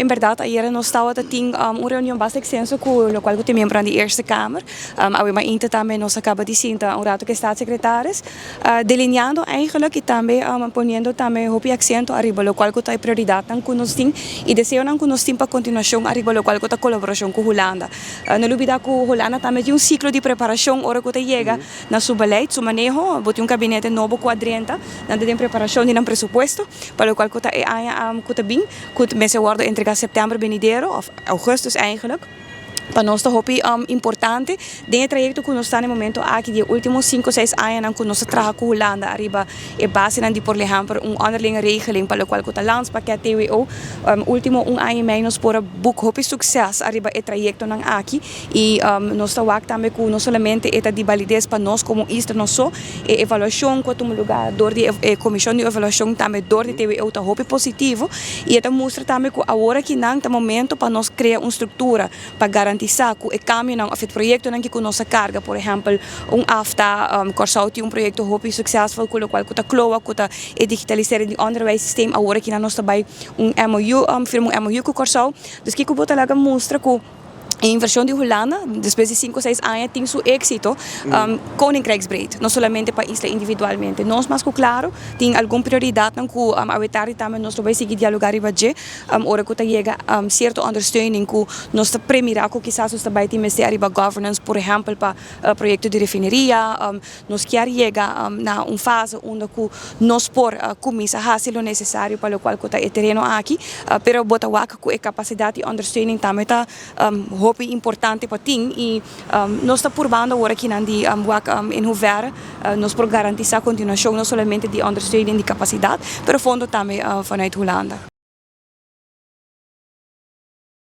verdad, ayer nos estaba teniendo una reunión bastante extensa con lo cual yo miembro de la Eerste Kamer. Habíamos también nos acaba de decir un rato que staatssecretaris, delineando eigenlijk y también poniendo también un accento arriba lo cual hay prioridad con nosotros y deseo con nosotros para continuación arriba lo cual hay colaboración con Holanda. No olvidar que Holanda también tiene un ciclo de preparación ahora que llega a su beleid, su manejo, bote un gabinete nuevo cuadrenta, de preparación de un presupuesto, para lo cual que bien, que me se guarda entregar septiembre venidero, of augustus eigenlijk. Para nós é importante dentro do trajeto que nós estamos no momento aqui de últimos 5 ou 6 anos que nós trabalhamos com a Holanda arriba é base de por exemplo onderlinge regeling para o qual o landspakket TWO último ano e meio nós por boek hopi sucesso arriba o trajeto nan aqui e nós estamos também com não somente esta de validez para nós como isto não só e avaliação que um lugar dor de comissão de avaliação também dor de TWO tá hopi positivo e esta mostra também que agora que não tá momento para nós criar uma estrutura para garantir que o caminho of het projeto que com nossa carga, por exemplo, AFTA, Corsau tem projeto hopi succesvol com o qual está cloa, que está digitalizar o onderwijssysteem, agora que nós também MOU, firma MOU com Corsau, dus que o talaga mostra que a inversão de Holanda, depois de 5 ou 6 anos, tem seu êxito koninkrijksbreed, não somente para isla individualmente. Nós, mas claro, tem alguma prioridade que a vetari também nós vamos seguir dialogar e fazer, ora que chega certa ondersteuning que nós premirar que quizás nós também temos de arriba governance, por exemplo, para projeto de refineria, nós quer chegar na fase onde nós por começar a fazer o necessário para o qual está o terreno aqui, pero bota waka que a capacidade de ondersteuning também está hopi importante para ti e nós estamos probando agora aqui em hoeverre nós por garantir a continuação não somente de ondersteuning de capacidade, pero fundo também vanuit Holanda.